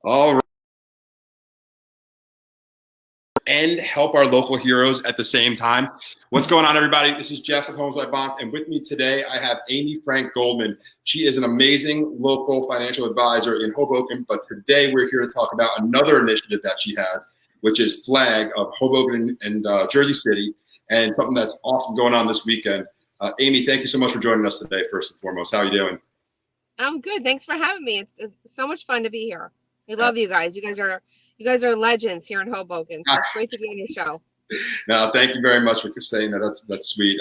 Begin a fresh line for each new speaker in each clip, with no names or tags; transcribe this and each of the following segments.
All right. And help our local heroes at the same time. What's going on, everybody? This is Jeff of Homes by Bonk, and with me today I have Amy Frank Goldman. She is an amazing local financial advisor in Hoboken, but today we're here to talk about another initiative that she has, which is Flag of Hoboken and Jersey City, and something that's awesome going on this weekend. Amy, thank you so much for joining us today, first and foremost. How are you doing?
I'm good. Thanks for having me. It's so much fun to be here. We love you guys. You guys are legends here in Hoboken. So it's great to be on your show.
No, thank you very much for saying that. That's sweet.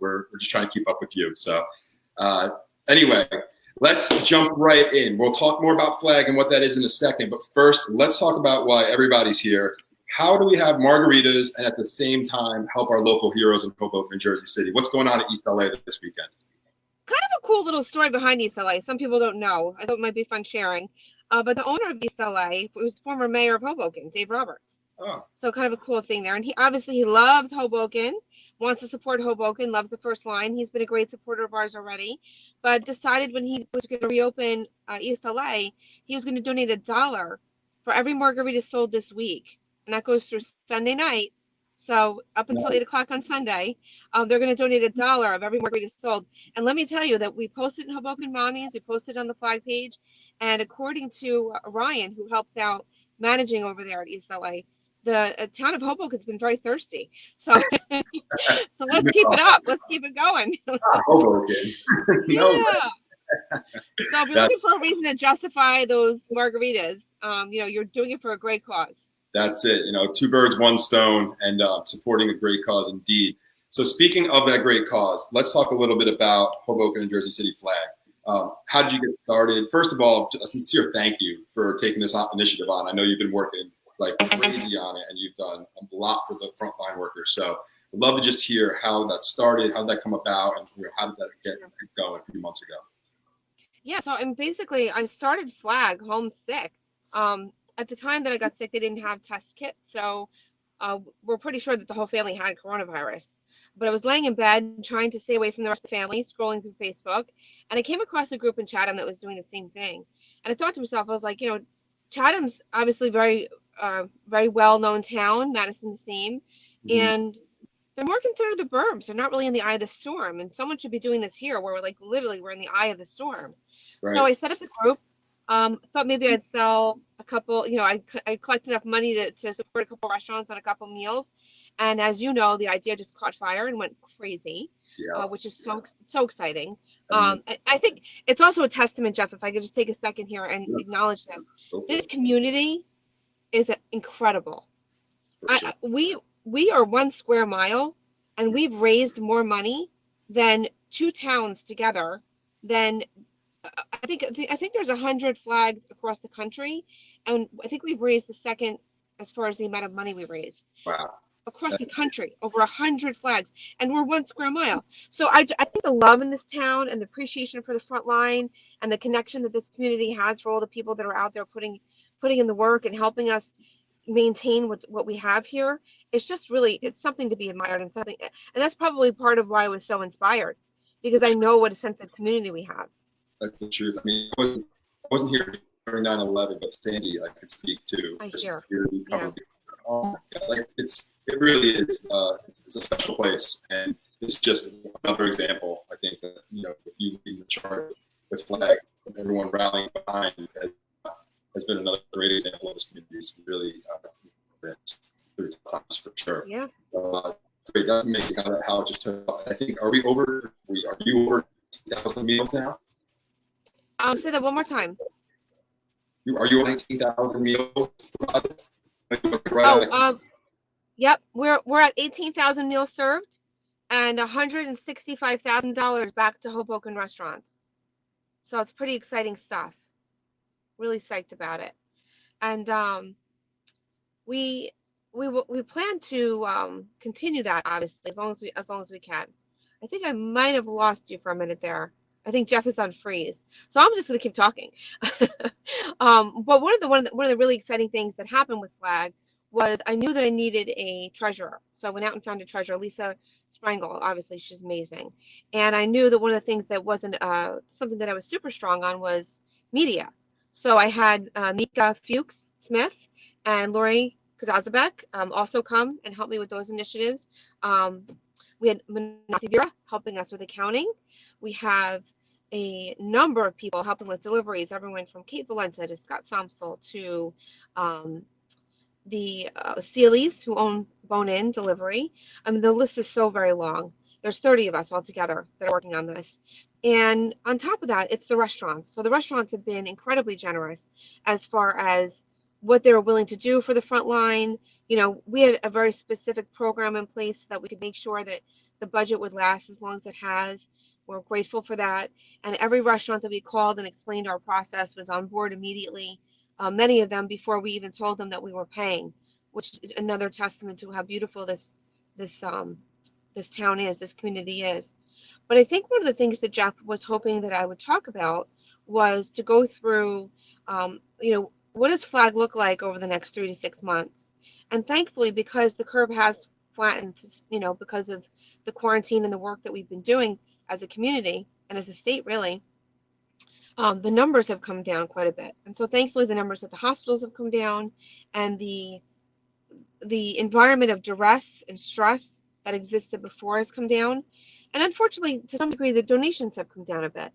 We're just trying to keep up with you. So, anyway, let's jump right in. We'll talk more about Flag and what that is in a second. But first, let's talk about why everybody's here. How do we have margaritas and at the same time help our local heroes in Hoboken and Jersey City? What's going on at East LA this weekend?
Kind of a cool little story behind East LA. Some people don't know. I thought it might be fun sharing. But the owner of East LA was former mayor of Hoboken, Dave Roberts.
Oh,
So kind of a cool thing there. And he loves Hoboken, wants to support Hoboken, loves the first line. He's been a great supporter of ours already, but decided when he was going to reopen East LA, he was going to donate $1 for every margarita sold this week. And that goes through Sunday night. So up until 8 o'clock on Sunday, they're going to donate $1 of every margarita sold. And let me tell you that we posted in Hoboken Mommies, we posted on the Flag page, and according to Ryan, who helps out managing over there at East LA, the town of Hoboken's been very thirsty. So, so let's keep it up. Let's keep it going.
Hoboken. No way.
Yeah. So if you're looking for a reason to justify those margaritas, you're doing it for a great cause.
That's it. Two birds, one stone, and supporting a great cause indeed. So speaking of that great cause, let's talk a little bit about Hoboken and Jersey City Flag. How did you get started? First of all, a sincere thank you for taking this initiative on. I know you've been working like crazy on it, and you've done a lot for the frontline workers. So I'd love to just hear how that started, how did that come about, and how did that get going a few months ago?
Yeah, so and basically I started Flag homesick. At the time that I got sick, they didn't have test kits, so we're pretty sure that the whole family had coronavirus. But I was laying in bed trying to stay away from the rest of the family, scrolling through Facebook, and I came across a group in Chatham that was doing the same thing. And I thought to myself, I was like, Chatham's obviously very well-known town, Madison the same, and they're more considered the burbs. They're not really in the eye of the storm, and someone should be doing this here, where we're in the eye of the storm.
Right.
So I set up the group. Thought maybe I'd sell a couple. I collect enough money to support a couple restaurants and a couple meals. And as you know, the idea just caught fire and went crazy, which is so exciting. I think it's also a testament, Jeff, if I could just take a second here and acknowledge this. This community is incredible.
Sure.
We are 1 square mile, and we've raised more money than two towns together. Than I think there's 100 flags across the country, and I think we've raised the second as far as the amount of money we raised.
Wow.
Across the country, over 100 flags, and we're 1 square mile. So I think the love in this town and the appreciation for the front line and the connection that this community has for all the people that are out there putting in the work and helping us maintain what we have here, it's just really, it's something to be admired, and that's probably part of why I was so inspired, because I know what a sense of community we have.
That's the truth. I mean, I wasn't here during 9/11, but Sandy, I could speak to.
I hear.
Yeah. Oh my God, it really is. It's a special place, and it's just another example. I think that with you leading the charge with Flag, and everyone rallying behind has been another great example of this community. It's really through times for sure.
Yeah.
Great. That's amazing how it just took off. I think are you over 2,000 meals now?
Say that one more time.
Are you on 18,000 meals?
Yep, we're at 18,000 meals served and $165,000 back to Hoboken restaurants. So it's pretty exciting stuff. Really psyched about it. And we plan to continue that, obviously, as long as we can. I think I might have lost you for a minute there. I think Jeff is on freeze, so I'm just going to keep talking. But one of the really exciting things that happened with Flag was I knew that I needed a treasurer, so I went out and found a treasurer, Lisa Sprangel. Obviously, she's amazing, and I knew that one of the things that wasn't something that I was super strong on was media. So I had Mika Fuchs Smith and Lori Kazazabek also come and help me with those initiatives. We had Manasi Vera helping us with accounting. We have a number of people helping with deliveries, everyone from Kate Valenta to Scott Somsel to the Seelys, who own Bone In Delivery. I mean, the list is so very long. There's 30 of us all together that are working on this. And on top of that, it's the restaurants. So the restaurants have been incredibly generous as far as what they're willing to do for the front line. You know, we had a very specific program in place so that we could make sure that the budget would last as long as it has. We're grateful for that. And every restaurant that we called and explained our process was on board immediately. Many of them before we even told them that we were paying, which is another testament to how beautiful this town is, this community is. But I think one of the things that Jeff was hoping that I would talk about was to go through, what does Flag look like over the next 3 to 6 months? And thankfully, because the curve has flattened, because of the quarantine and the work that we've been doing as a community and as a state, really, the numbers have come down quite a bit. And so thankfully the numbers at the hospitals have come down, and the environment of duress and stress that existed before has come down. And unfortunately, to some degree, the donations have come down a bit.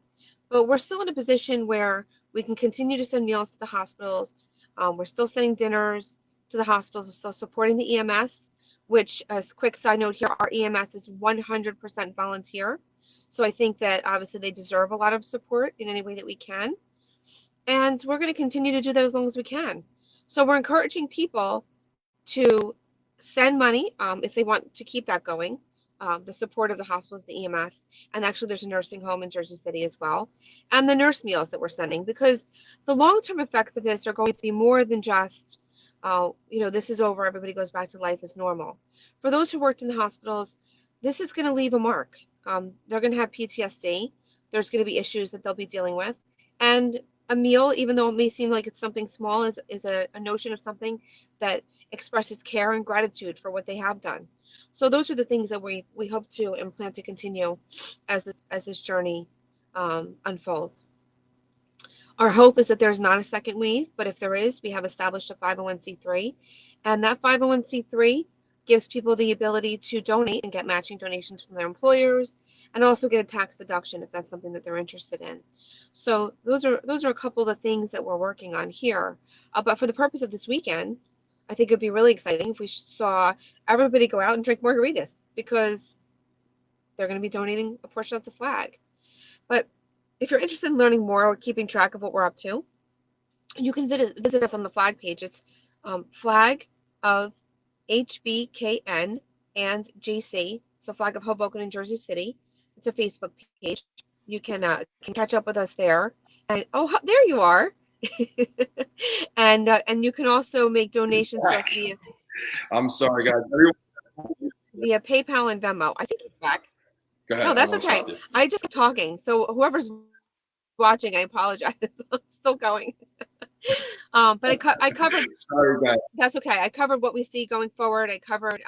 But we're still in a position where we can continue to send meals to the hospitals. We're still sending dinners to the hospitals. We're still supporting the EMS, which, as a quick side note here, our EMS is 100% volunteer. So I think that obviously they deserve a lot of support in any way that we can. And we're going to continue to do that as long as we can. So we're encouraging people to send money if they want to keep that going. The support of the hospitals, the EMS, and actually there's a nursing home in Jersey City as well, and the nurse meals that we're sending, because the long-term effects of this are going to be more than just, this is over, everybody goes back to life as normal. For those who worked in the hospitals, this is going to leave a mark. They're going to have PTSD. There's going to be issues that they'll be dealing with. And a meal, even though it may seem like it's something small, is a notion of something that expresses care and gratitude for what they have done. So those are the things that we hope to and plan to continue as this journey unfolds. Our hope is that there's not a second wave, but if there is, we have established a 501c3, and that 501c3 gives people the ability to donate and get matching donations from their employers, and also get a tax deduction if that's something that they're interested in. So those are a couple of the things that we're working on here. But for the purpose of this weekend, I think it'd be really exciting if we saw everybody go out and drink margaritas, because they're going to be donating a portion of the Flag. But if you're interested in learning more or keeping track of what we're up to, you can visit us on the Flag page. It's Flag of HBKN and JC, so Flag of Hoboken and Jersey City. It's a Facebook page. You can catch up with us there. And there you are. and you can also make donations to us via.
I'm sorry, guys.
Via PayPal and Venmo. I think it's back.
Go ahead.
No, that's okay. I just keep talking. So whoever's watching, I apologize. I'm still going. But I covered.
Sorry, guys.
That's okay. I covered what we see going forward. I covered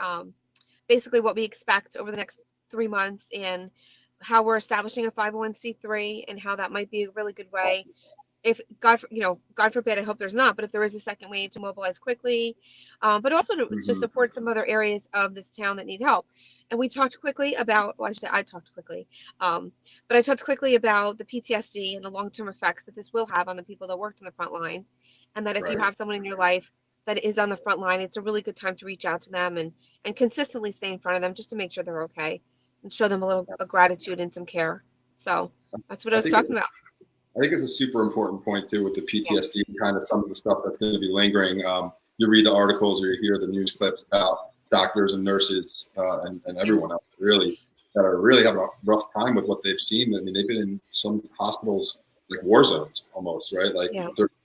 basically what we expect over the next 3 months, and how we're establishing a 501c3, and how that might be a really good way, if God forbid, I hope there's not, but if there is a second wave, to mobilize quickly, but also to support some other areas of this town that need help. And we talked quickly about, I talked quickly, but I talked quickly about the PTSD and the long-term effects that this will have on the people that worked on the front line, and that if you have someone in your life that is on the front line, it's a really good time to reach out to them and consistently stay in front of them, just to make sure they're okay, and show them a little gratitude and some care. So that's what I was talking about.
I think it's a super important point too, with the PTSD and kind of some of the stuff that's going to be lingering. You read the articles or you hear the news clips about doctors and nurses and everyone else that are really having a rough time with what they've seen. I mean, they've been in some hospitals like war zones almost, right? Like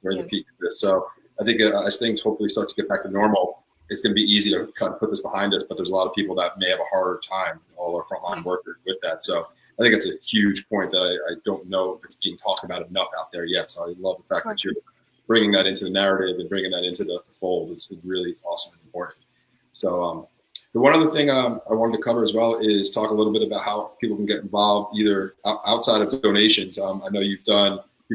during the peak of this. So I think as things hopefully start to get back to normal, it's going to be easy to kind of put this behind us. But there's a lot of people that may have a harder time, all our frontline workers, with that. So I think it's a huge point that I don't know if it's being talked about enough out there yet. So I love the fact that you're bringing that into the narrative and bringing that into the fold. It's really awesome and important. So the one other thing I wanted to cover as well is talk a little bit about how people can get involved either outside of donations. I know you've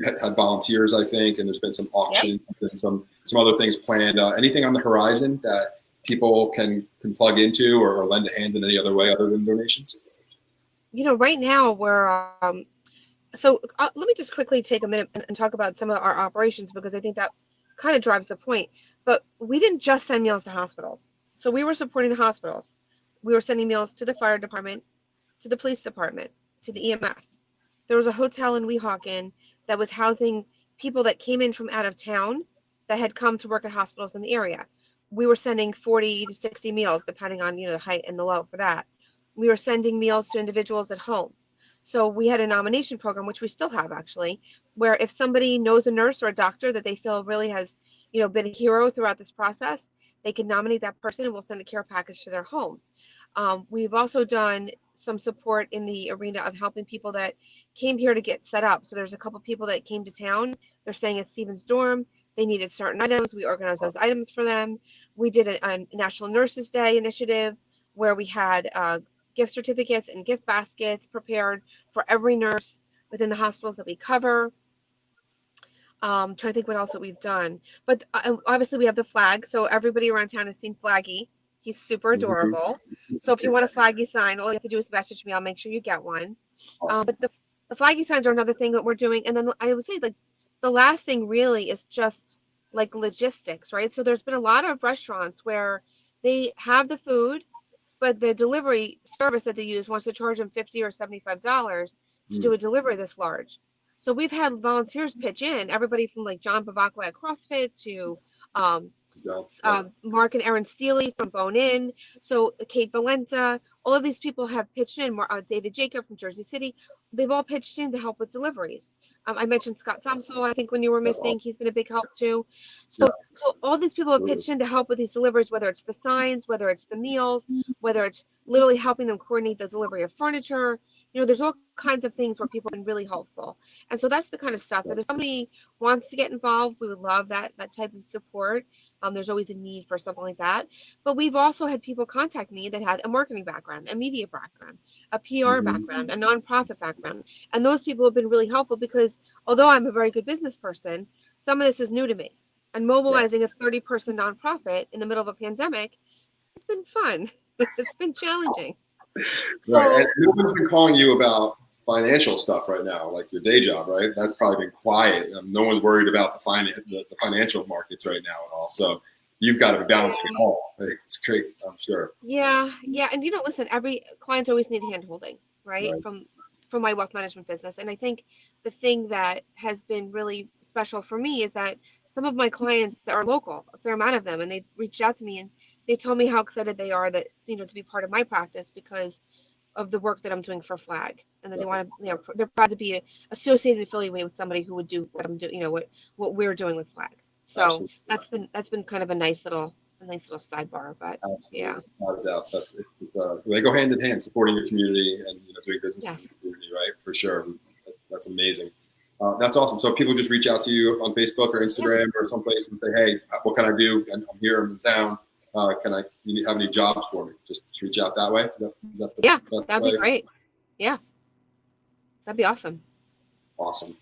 you've had volunteers, I think, and there's been some auctions
Yep.
and some other things planned. Anything on the horizon that people can plug into or lend a hand in any other way other than donations?
Right now we're so let me just quickly take a minute and talk about some of our operations, because I think that kind of drives the point. But we didn't just send meals to hospitals. So we were supporting the hospitals. We were sending meals to the fire department, to the police department, to the EMS. There was a hotel in Weehawken that was housing people that came in from out of town that had come to work at hospitals in the area. We were sending 40 to 60 meals, depending on the height and the low for that. We were sending meals to individuals at home. So we had a nomination program, which we still have actually, where if somebody knows a nurse or a doctor that they feel really has, been a hero throughout this process, they can nominate that person and we'll send a care package to their home. We've also done some support in the arena of helping people that came here to get set up. So there's a couple people that came to town. They're staying at Stevens Dorm. They needed certain items. We organized those items for them. We did a National Nurses Day initiative where we had gift certificates and gift baskets prepared for every nurse within the hospitals that we cover. Trying to think what else that we've done. But obviously we have the flag. So everybody around town has seen Flaggy. He's super adorable. So if you want a Flaggy sign, all you have to do is message me. I'll make sure you get one.
Awesome.
But the Flaggy signs are another thing that we're doing. And then I would say like the last thing really is just like logistics, right? So there's been a lot of restaurants where they have the food, but the delivery service that they use wants to charge them $50 or $75 to do a delivery this large. So we've had volunteers pitch in, everybody from like John Bavacqua at CrossFit to Mark and Erin Steely from Bone In. So Kate Valenta, all of these people have pitched in. David Jacob from Jersey City, they've all pitched in to help with deliveries. I mentioned Scott Thompson, I think when you were missing, he's been a big help too. So all these people have pitched in to help with these deliveries, whether it's the signs, whether it's the meals, whether it's literally helping them coordinate the delivery of furniture. There's all kinds of things where people have been really helpful. And so that's the kind of stuff that if somebody wants to get involved, we would love that type of support. There's always a need for something like that. But we've also had people contact me that had a marketing background, a media background, a PR background, a nonprofit background. And those people have been really helpful because although I'm a very good business person, some of this is new to me. And mobilizing a 30-person nonprofit in the middle of a pandemic, it's been fun. It's been challenging.
Right. And no one's been calling you about financial stuff right now, like your day job, right? That's probably been quiet. No one's worried about the financial markets right now at all. So you've got to be balancing it all. It's great, I'm sure.
Yeah. And listen, every client always needs hand holding, right? From my wealth management business. And I think the thing that has been really special for me is that some of my clients that are local, a fair amount of them, and they reached out to me and they told me how excited they are that, to be part of my practice because of the work that I'm doing for Flag, and that they want to, they're proud to be associated, affiliated with somebody who would do what I'm doing, what we're doing with Flag. So absolutely. that's been kind of a nice little sidebar, but absolutely. Yeah,
without a doubt. They go hand in hand, supporting your community and doing business in the community, right? For sure, that's amazing. That's awesome. So people just reach out to you on Facebook or Instagram or someplace and say, "Hey, what can I do? I'm here. I'm in town. You have any jobs for me?" Just reach out that way.
That'd be great. Yeah, that'd be awesome.
Awesome.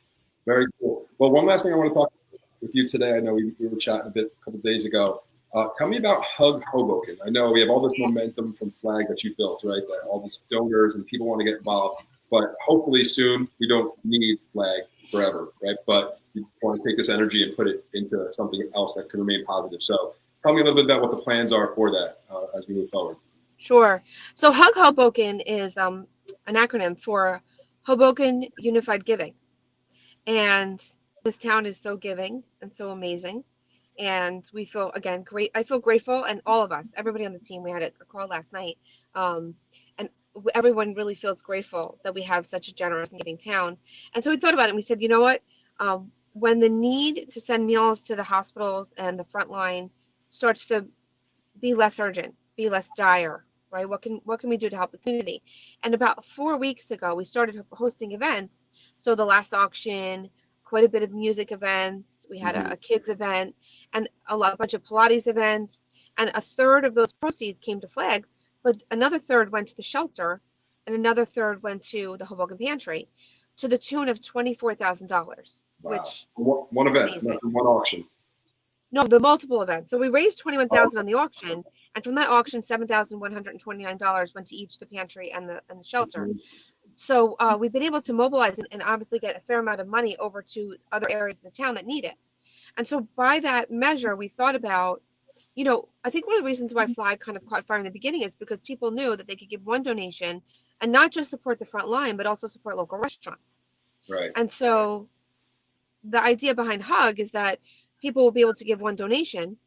Very cool. Well, one last thing I want to talk with you today. I know we were chatting a couple of days ago. Tell me about Hug Hoboken. I know we have all this momentum from Flag that you built, right? That all these donors and people want to get involved. But hopefully soon we don't need Flag forever, right? But you want to take this energy and put it into something else that can remain positive. So tell me a little bit about what the plans are for that as we move forward.
Sure. So Hug Hoboken is an acronym for Hoboken Unified Giving. And this town is so giving and so amazing. And we feel, again, great. I feel grateful, and all of us, everybody on the team, we had a call last night, and everyone really feels grateful that we have such a generous and giving town. And so we thought about it and we said, you know what, when the need to send meals to the hospitals and the front line starts to be less urgent, be less dire, right? What can we do to help the community? And about 4 weeks ago, we started hosting events. So the last auction, quite a bit of music events. We had a kids event and a bunch of Pilates events. And a third of those proceeds came to Flag, but another third went to the shelter and another third went to the Hoboken Pantry to the tune of $24,000.
Wow.
which
One event,
amazing.
one auction.
No, the multiple events. So we raised $21,000 on the auction, and from that auction, $7,129 went to each the pantry and the shelter. So we've been able to mobilize and obviously get a fair amount of money over to other areas of the town that need it. And so by that measure, we thought about, I think one of the reasons why Flag kind of caught fire in the beginning is because people knew that they could give one donation and not just support the front line, but also support local restaurants.
Right.
And so the idea behind Hug is that people will be able to give one donation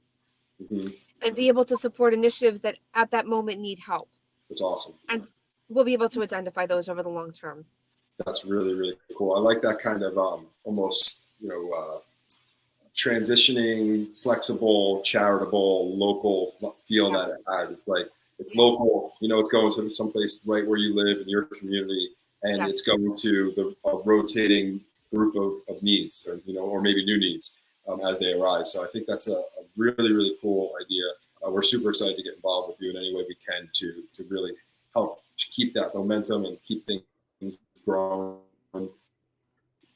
and be able to support initiatives that at that moment need help.
That's awesome.
And we'll be able to identify those over the long term. That's
really, really cool. I like that kind of almost, transitioning, flexible, charitable, local feel that it has. It's like, it's local, it's going to someplace right where you live in your community, and it's going to a rotating group of needs, or maybe new needs as they arise. So I think that's a really, really cool idea. We're super excited to get involved with you in any way we can to really help keep that momentum and keep things growing.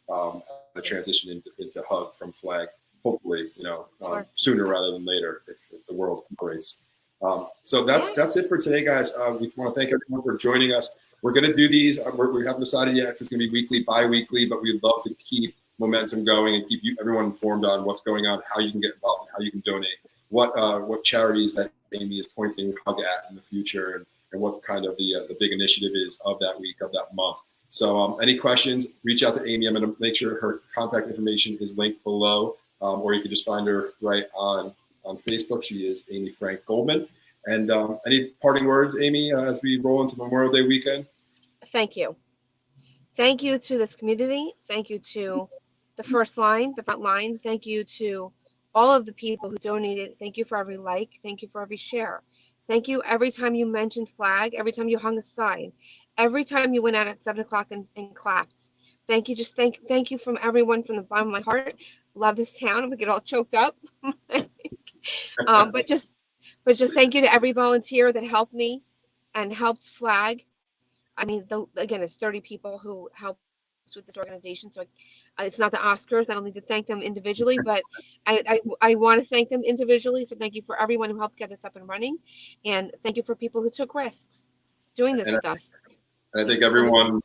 The transition into Hug from Flag, hopefully, sooner rather than later, if the world cooperates. So that's it for today, guys. We want to thank everyone for joining us. We're going to do these. We haven't decided yet if it's going to be weekly, bi-weekly, but we'd love to keep momentum going and keep everyone informed on what's going on, how you can get involved, how you can donate, what charities that Amy is pointing Hug at in the future, and what kind of the big initiative is of that week, of that month. So any questions, reach out to Amy. I'm going to make sure her contact information is linked below, or you can just find her right on Facebook. She is Amy Frank Goldman. And any parting words, Amy, as we roll into Memorial Day weekend?
Thank you. Thank you to this community. Thank you to the first line, the front line. Thank you to all of the people who donated. Thank you for every like. Thank you for every share. Thank you every time you mentioned Flag, every time you hung a sign, every time you went out at 7 o'clock and clapped. Thank you. Just thank you from everyone from the bottom of my heart. Love this town. I'm gonna get all choked up. But just thank you to every volunteer that helped me and helped Flag. I mean, again, it's 30 people who helped with this organization. So it's not the Oscars. I don't need to thank them individually, but I want to thank them individually. So thank you for everyone who helped get this up and running. And thank you for people who took risks doing this with us.
And I think every one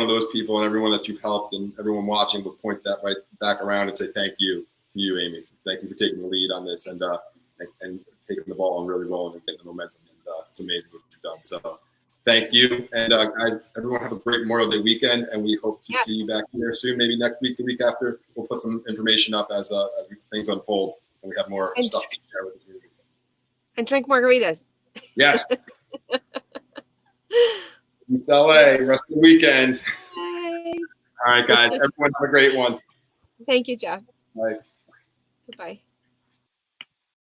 of those people and everyone that you've helped and everyone watching will point that right back around and say thank you to you, Amy. Thank you for taking the lead on this and taking the ball and really rolling and getting the momentum. And it's amazing what you've done. So thank you. And everyone have a great Memorial Day weekend. And we hope to see you back here soon. Maybe next week, the week after. We'll put some information up as things unfold and we have more stuff to share with the community.
And drink margaritas.
Yes. East LA, rest of the weekend.
Bye.
All right, guys. Everyone have a great one.
Thank you, Jeff.
Bye.
Goodbye.